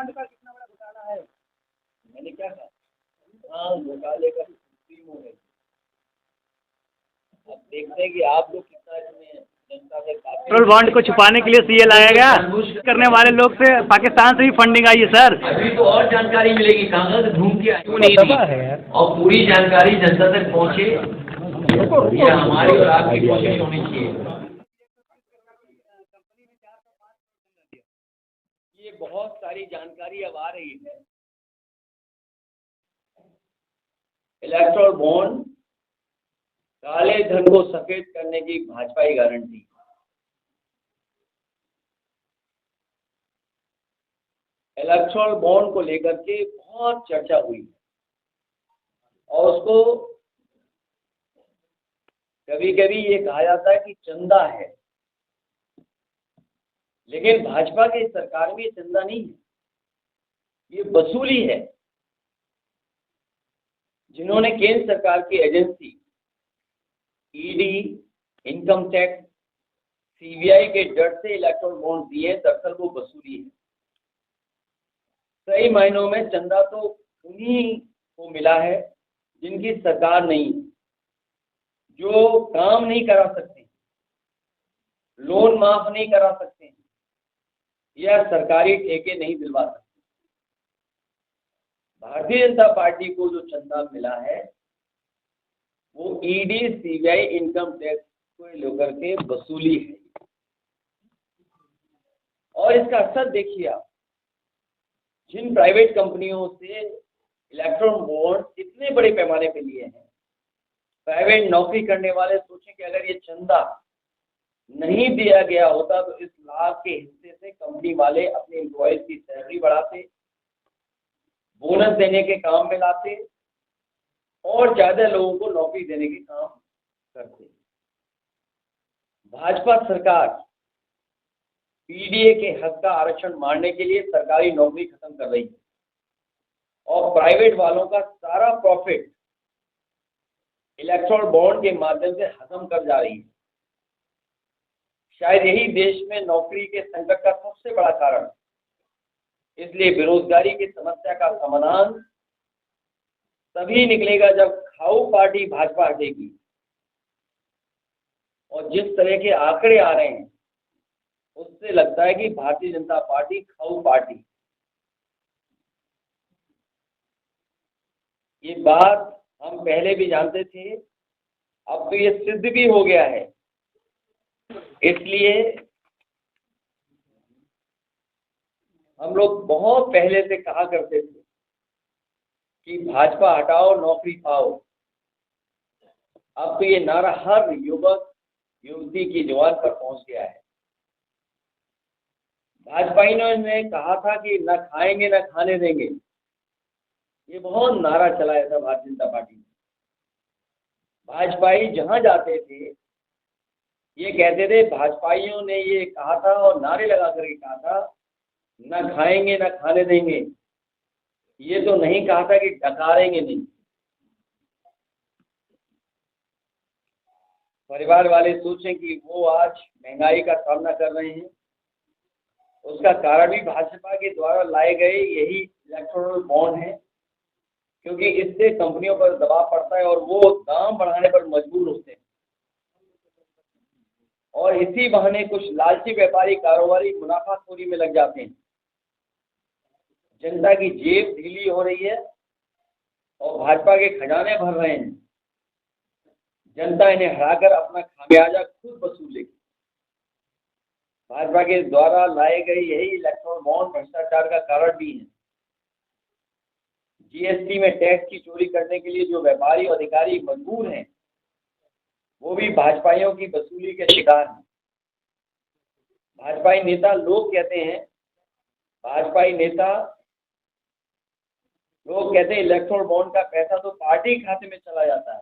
Bond का कितना बड़ा घोटाला है? मैंने क्या कहा? हाँ, घोटाले का सुप्रीम हो गई। अब देखते हैं कि आप लोग कितना इसमें जनता से पेट्रोल बॉन्ड को छुपाने के लिए सीए लाया गया। करने वाले लोग से पाकिस्तान से भी फंडिंग आई है सर। अभी तो और जानकारी मिलेगी, कहाँ से ढूंढ के क्यों नहीं दी और पूरी जानकारी जनता तक पहुँचे, ये हमारी और आपकी कोशिश होनी चाहिए। ये बहुत सारी जानकारी अब आ रही है। इलेक्ट्रल बॉन्ड काले धन को सफेद करने की भाजपा की गारंटी। इलेक्ट्रल बॉन्ड को लेकर के बहुत चर्चा हुई और उसको कभी कभी ये कहा जाता है कि चंदा है, लेकिन भाजपा की सरकार में चंदा नहीं है, ये वसूली है। जिन्होंने केंद्र सरकार की agency ED, income tax, CBI के डर से इलेक्ट्रल बॉन्ड दिए, दरअसल वो वसूली है। सही मायनों में चंदा तो उन्हीं को मिला है जिनकी सरकार नहीं, जो काम नहीं करा सकते, लोन माफ नहीं करा सकते या सरकारी ठेके नहीं दिलवा सकते। भारतीय जनता पार्टी को जो चंदा मिला है वो ईडी, सीबीआई, इनकम टैक्स को लेकर के वसूली है। और इसका असर देखिए आप, जिन प्राइवेट कंपनियों से इलेक्ट्रल बॉन्ड इतने बड़े पैमाने पे लिए हैं, प्राइवेट नौकरी करने वाले सोचें कि अगर ये चंदा नहीं दिया गया होता तो इस लाभ के हिस्से से कंपनी वाले अपने एम्प्लॉयज की सैलरी बढ़ाते, बोनस देने के काम में लाते और ज्यादा लोगों को नौकरी देने के काम करते। भाजपा सरकार पीडीए के हक का आरक्षण मारने के लिए सरकारी नौकरी खत्म कर रही है और प्राइवेट वालों का सारा प्रॉफिट इलेक्ट्रल बॉन्ड के माध्यम से खत्म कर जा रही है। शायद यही देश में नौकरी के संकट का सबसे बड़ा कारण। इसलिए बेरोजगारी की समस्या का समाधान तभी निकलेगा जब खाऊ पार्टी भाजपा हटेगी। और जिस तरह के आंकड़े आ रहे हैं उससे लगता है कि भारतीय जनता पार्टी खाऊ पार्टी। ये बात हम पहले भी जानते थे, अब तो ये सिद्ध भी हो गया है। इसलिए हम लोग बहुत पहले से कहा करते थे कि भाजपा हटाओ नौकरी पाओ। अब तो ये नारा हर युवक युवती की जुबान पर पहुंच गया है। भाजपाइयों ने कहा था कि न खाएंगे न खाने देंगे, ये बहुत नारा चलाया था भारतीय जनता पार्टी ने। भाजपाई जहां जाते थे ये कहते थे, भाजपाइयों ने ये कहा था और नारे लगा करके कहा था न खाएंगे न खाने देंगे। ये तो नहीं कहा था कि डकारेंगे नहीं। परिवार वाले सोचें कि वो आज महंगाई का सामना कर रहे हैं, उसका कारण भी भाजपा के द्वारा लाए गए यही इलेक्टोरल बॉन्ड है, क्योंकि इससे कंपनियों पर दबाव पड़ता है और वो दाम बढ़ाने पर मजबूर होते हैं और इसी बहाने कुछ लालची व्यापारी कारोबारी मुनाफाखोरी में लग जाते हैं। जनता की जेब ढीली हो रही है और भाजपा के खजाने भर रहे हैं। जनता इन्हें हराकर अपना खामियाजा खुद वसूलेगी। भाजपा के द्वारा लाए गए यही इलेक्ट्रल बॉन्ड भ्रष्टाचार का कारण भी है। जीएसटी में टैक्स की चोरी करने के लिए जो व्यापारी और अधिकारी मजबूर हैं वो भी भाजपाइयों की वसूली के शिकार हैं। भाजपाई नेता लोग कहते हैं इलेक्ट्रल बॉन्ड का पैसा तो पार्टी खाते में चला जाता है,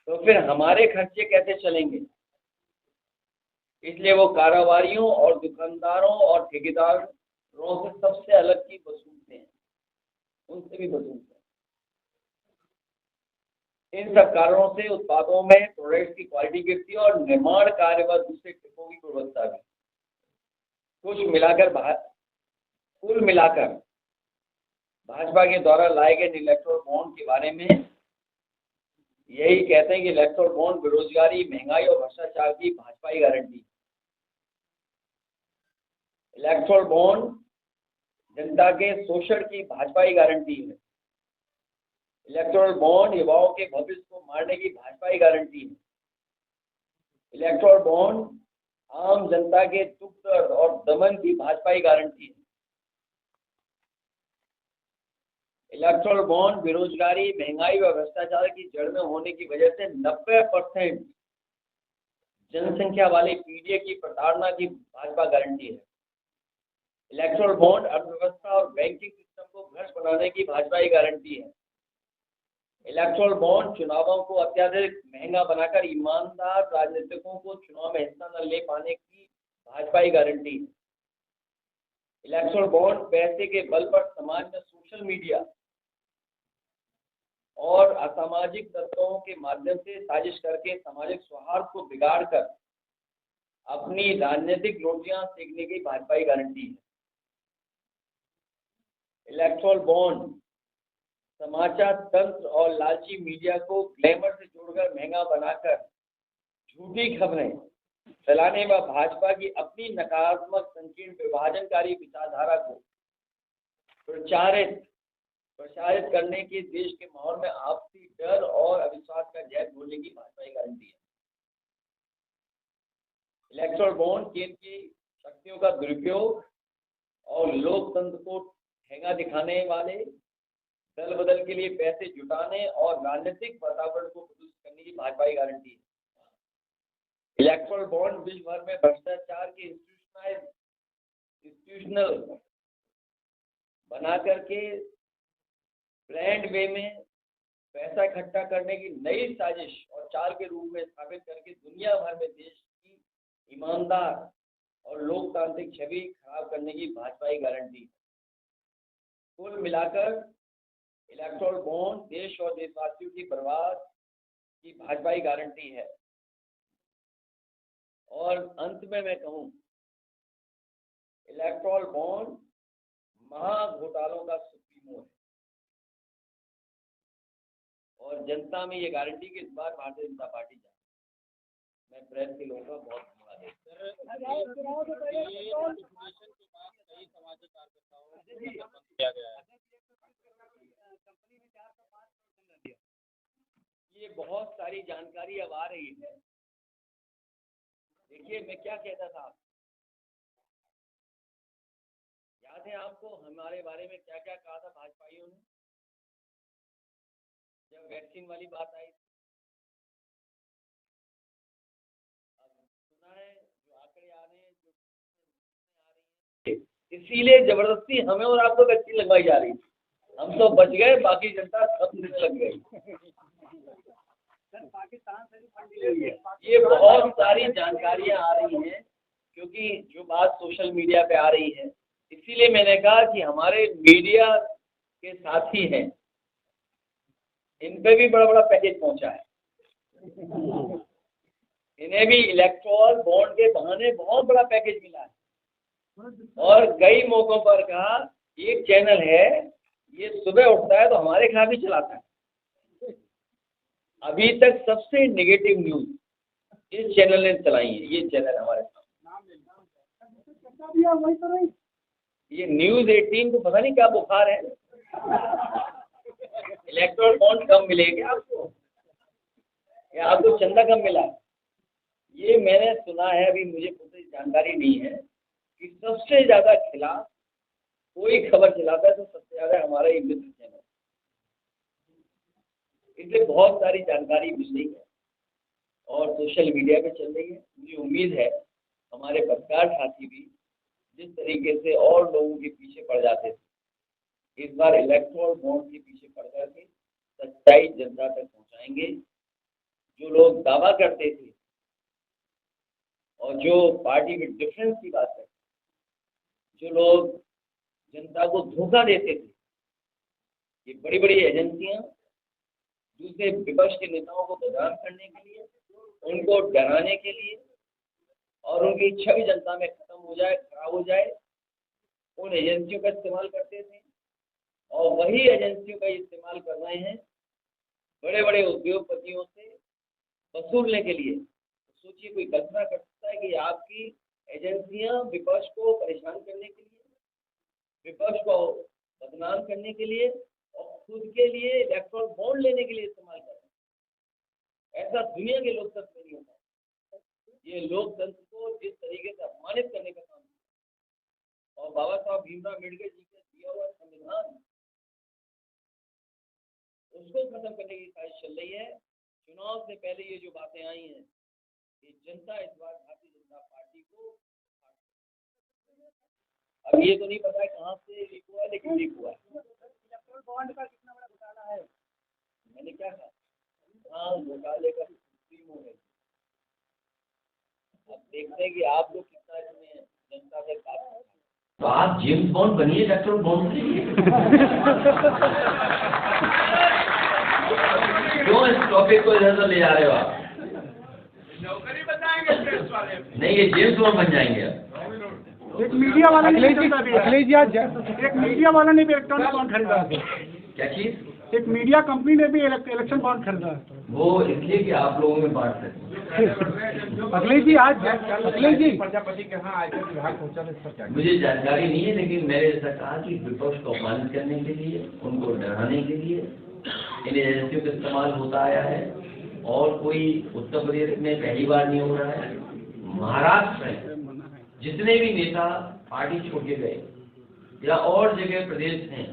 तो फिर हमारे खर्चे कैसे चलेंगे। इसलिए वो कारोबारियों और दुकानदारों और ठेकेदारों से सबसे अलग की वसूलते हैं, उनसे भी वसूलते हैं। इन सब कारणों से उत्पादों में प्रोडक्ट की क्वालिटी गिरती है और निर्माण कार्य व दूसरे टिप्पों की गुणवत्ता भी। कुछ मिलाकर कुल मिलाकर भाजपा के द्वारा लाए गए इलेक्टोरल बॉन्ड के बारे में यही कहते हैं कि इलेक्टोरल बॉन्ड बेरोजगारी, महंगाई और भ्रष्टाचार की भाजपाई गारंटी। इलेक्टोरल बॉन्ड जनता के शोषण की भाजपाई गारंटी है। इलेक्टोरल बॉन्ड युवाओं के भविष्य को मारने की भाजपाई गारंटी है। इलेक्टोरल बॉन्ड आम जनता के दुख दर्द और दमन की भाजपाई गारंटी है। इलेक्टोरल बॉन्ड बेरोजगारी, महंगाई व भ्रष्टाचार की जड़ में होने की वजह से 90% जनसंख्या वाली पीढ़ी की प्रताड़ना की भाजपा गारंटी है। इलेक्टोरल बॉन्ड अर्थव्यवस्था और बैंकिंग सिस्टम को भ्रष्ट बनाने की भाजपाई गारंटी है। इलेक्टोरल बॉन्ड चुनावों को अत्याधिक महंगा बनाकर ईमानदार राजनीतिकों को चुनाव में हिस्सा न ले पाने की भाजपाई गारंटी है। इलेक्टोरल बॉन्ड पैसे के बल पर समाज में सोशल मीडिया और असामाजिक तत्वों के माध्यम से साजिश करके सामाजिक सौहार्द को बिगाड़ कर अपनी राजनीतिक रोटियां सेकने की भाजपाई गारंटी है। इलेक्टोरल बॉन्ड समाचार तंत्र और लालची मीडिया को ग्लैमर से जोड़कर महंगा बनाकर झूठी खबरें फैलाने व भाजपा की अपनी नकारात्मक, संकीर्ण, विभाजनकारी विचारधारा को प्रचारित करने के देश के माहौल में आपसी डर और अविश्वास का जहर घोलने की भाजपाई गारंटी है। इलेक्टोरल बॉन्ड केंद्र की शक्तियों का दुरुपयोग और लोकतंत्र को ठेंगा दिखाने वाले, दल बदल के लिए पैसे जुटाने और राजनीतिक वातावरण को प्रदूषित करने की भाजपाई गारंटी है। इलेक्टोरल बॉन्ड विश्व भर में भ्रष्टाचार के इंस्टीट्यूशनल बना करके ब्रांड वे में पैसा इकट्ठा करने की नई साजिश और चाल के रूप में स्थापित करके दुनिया भर में देश की ईमानदार और लोकतांत्रिक छवि खराब करने की भाजपाई गारंटी है। कुल मिलाकर इलेक्टोरल बॉन्ड देश और देशवासियों की बर्बाद की भाजपाई गारंटी है। और अंत में मैं कहूं, इलेक्टोरल बॉन्ड महाघोटालों का सुप्रीमो है और जनता में ये गारंटी कि इस बार भारतीय जनता पार्टी जाए। मैं प्रेस के लोगों का बहुत धन्यवाद देता हूँ। ये बहुत सारी जानकारी अब आ रही है। देखिए, मैं क्या कहता था, याद है आपको हमारे बारे में क्या क्या कहा था भाजपाइयों ने जब वैक्सीन वाली बात आई? अब सुना है जो आंकड़े आ रहे हैं, जो आ रही है, इसीलिए जबरदस्ती हमें और आपको वैक्सीन लगवाई जा रही थी। हम तो बच गए, बाकी जनता सब लग गई। पाकिस्तान से ये बहुत सारी जानकारियां आ रही हैं, क्योंकि जो बात सोशल मीडिया पे आ रही है, इसीलिए मैंने कहा कि हमारे मीडिया के साथी हैं, इन पे भी बड़ा बड़ा पैकेज पहुंचा है। इन्हें भी इलेक्टोरल बॉन्ड के बहाने बहुत बड़ा पैकेज मिला है और कई मौकों पर कहा, एक चैनल है ये सुबह उठता है तो हमारे खिलाफ ही चलाता है। अभी तक सबसे नेगेटिव न्यूज इस चैनल ने चलाई है। ये चैनल हमारे साथ, ये न्यूज 18 को पता नहीं क्या बुखार है। इलेक्टोरल बॉन्ड कम मिलेगी आपको या आपको चंदा कम मिला? ये मैंने सुना है, अभी मुझे पूरी जानकारी नहीं है कि सबसे ज्यादा खिलाफ कोई खबर चलाता है तो सबसे ज्यादा हमारा ये मित्र चैनल। इसलिए बहुत सारी जानकारी मिल रही है और सोशल मीडिया पे चल रही है। मुझे उम्मीद है हमारे पत्रकार साथी भी जिस तरीके से और लोगों के पीछे पड़ जाते थे, इस बार इलेक्टोरल बॉन्ड के पीछे पड़ करके सच्चाई जनता तक पहुंचाएंगे। जो लोग दावा करते थे और जो पार्टी में डिफरेंस की बात करते, जो लोग जनता को धोखा देते थे, ये बड़ी बड़ी एजेंसियां दूसरे विपक्ष के नेताओं को बदनाम करने के लिए, उनको डराने के लिए और उनकी छवि जनता में खत्म हो जाए, खराब हो जाए, उन एजेंसियों का इस्तेमाल करते थे और वही एजेंसियों का इस्तेमाल कर रहे हैं बड़े बड़े उद्योगपतियों से वसूलने के लिए। सोचिए, कोई कल्पना कर सकता है कि आपकी एजेंसियां विपक्ष को परेशान करने के लिए, विपक्ष को बदनाम करने के लिए और खुद के लिए इलेक्ट्रल बॉन्ड लेने के लिए इस्तेमाल कर रहे हैं। ऐसा दुनिया के लोकतंत्र में नहीं होता है। ये लोकतंत्र को जिस तरीके से अपमानित करने का काम है और बाबा साहब भीमराव अम्बेडकर जी का दिया हुआ संविधान उसको खत्म करने की साजिश चल रही है। चुनाव से पहले ये जो बातें आई हैं कि जनता इस बार भारतीय जनता पार्टी को, अब ये तो नहीं पता है कहाँ से लीक हुआ है, लेकिन लीक हुआ है। इलेक्ट्रल बॉन्ड का कितना बड़ा घोटाला है, मैंने क्या कहा, हाँ घोटाले का सुप्रीम हो गई। अब देखते हैं कि आप लोग कितना इसमें जनता से बात करते हैं। तो आप जेम्स बॉन्ड बनिए इलेक्ट्रल बॉन्ड से। क्यों इस टॉपिक को इधर ले जा रहे हो आप? नौकरी बताएंगे प्रेस वाले। नहीं, ये जेम्स बॉन्ड बन जाएंगे अब। एक मीडिया वाला ने एक मीडिया वाला ने भी इलेक्ट्रॉनिक बॉन्ड खरीदा है। क्या चीज? एक मीडिया कंपनी ने भी इलेक्शन बॉन्ड खरीदा है। वो इसलिए कि आप लोगों में बांट सकें। अखिलेश जी आज अखिलेश जी प्रजापति के यहाँ आयकर विभाग पहुँचा, मुझे जानकारी नहीं है, लेकिन मैंने ऐसा कहा कि विपक्ष को अपमानित करने के लिए, उनको डराने के लिए इन एजेंसियों का इस्तेमाल होता आया है। और कोई उत्तर प्रदेश में पहली बार नहीं हो रहा है। महाराष्ट्र में जितने भी नेता पार्टी छोड़ के गए या और जगह प्रदेश हैं,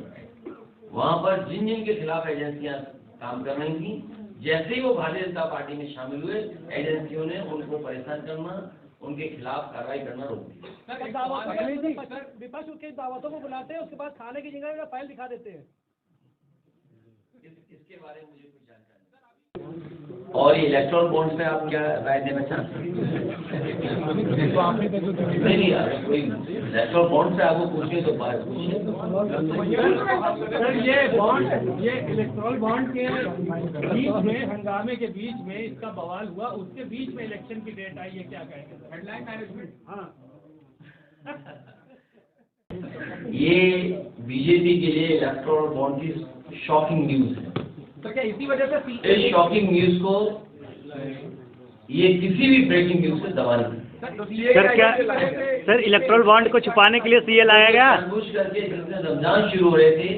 वहाँ पर जिन जिन के खिलाफ एजेंसियां काम कर रही थी, जैसे ही वो भारतीय जनता पार्टी में शामिल हुए, एजेंसियों ने उनको परेशान करना, उनके खिलाफ कार्रवाई करना रोक दिया। विपक्ष के दावतों को बुलाते हैं, उसके बाद खाने की जगह फाइल दिखा देते हैं। इसके बारे में मुझे कुछ जानकारी नहीं। और ये इलेक्ट्रॉल बॉन्ड पे आप क्या राय देना चाहते हैं? नहीं, अगर कोई इलेक्ट्रॉल बॉन्ड पे आपको पूछे तो बात पूछिए। सर ये इलेक्ट्रॉल बॉन्ड के बीच में, हंगामे के बीच में इसका बवाल हुआ, उसके बीच में इलेक्शन की डेट आई है, क्या कहेंगे? Headline management. हाँ, ये बीजेपी के लिए इलेक्ट्रॉल बॉन्ड की शॉकिंग न्यूज है। तो क्या इसी वजह से इस शॉकिंग न्यूज को ये किसी भी ब्रेकिंग न्यूज से दबा नहीं। सर क्या सर इलेक्ट्रल बॉन्ड को छुपाने के लिए सीए लाया गया? जानबूझ करके जिसने रमजान शुरू हो रहे थे,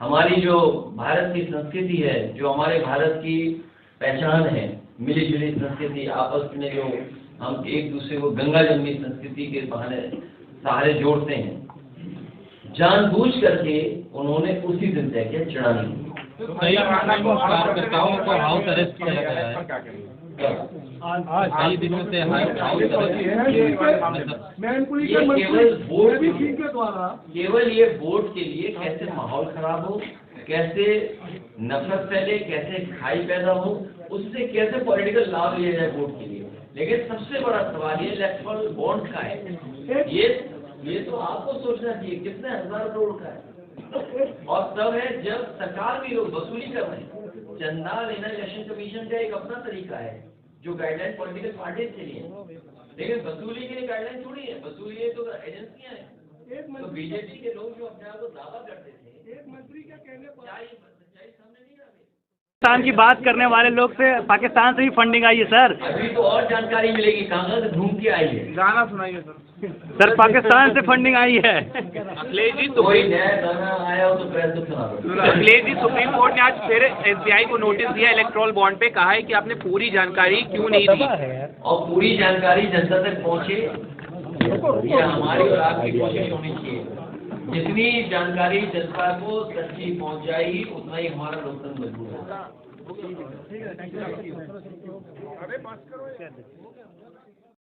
हमारी जो भारत की संस्कृति है, जो हमारे भारत की पहचान है, मिली जुली संस्कृति, आपस में जो हम एक दूसरे को गंगा जमनी संस्कृति के बहाने सहारे जोड़ते हैं, जानबूझ करके उन्होंने उसी दिन तय किया चिढ़ाने। कई कार्यकर्ताओं को हाउस अरेस्ट किया गया है। कई दिनों से हाउस केवल ये वोट के लिए कैसे माहौल खराब हो, कैसे नफरत फैले, कैसे खाई पैदा हो, उससे कैसे पॉलिटिकल लाभ लिया जाए वोट के लिए। लेकिन सबसे बड़ा सवाल ये इलेक्ट्रल बॉन्ड का है। ये तो आपको सोचना चाहिए कितने हजार करोड़ का है। और तब है जब सरकार भी लोग वसूली कर रहे हैं। चंदा लेना इलेक्शन कमीशन का एक अपना तरीका है, जो गाइडलाइन पॉलिटिकल पार्टीज के लिए है, लेकिन वसूली के लिए गाइडलाइन थोड़ी है। वसूली तो एजेंसियां हैं। तो बीजेपी के लोग जो अपने आप को दावा करते थे, एक मंत्री का कहने पर सच्चाई सामने नहीं आ रही। पाकिस्तान की बात करने वाले लोग से पाकिस्तान से भी फंडिंग आई है सर। अभी तो और जानकारी मिलेगी, कहाँ से घूम के आई है। गाना सुनाइए सर। सर पाकिस्तान से फंडिंग आई है। अखिलेश जी कोई नया गाना आया हो तो प्रेस को सुना दो। अखिलेश जी, सुप्रीम कोर्ट ने आज फिर एसबीआई को नोटिस दिया इलेक्ट्रॉल बॉन्ड पे, कहा है कि आपने पूरी जानकारी क्यों नहीं दी। और पूरी जानकारी जनता तक पहुँचे, ये हमारी और आपकी कोशिश होनी चाहिए। जितनी जानकारी जनता को सच्ची पहुँचाएगी, उतना ही हमारा लोकतंत्र मजबूत होगा।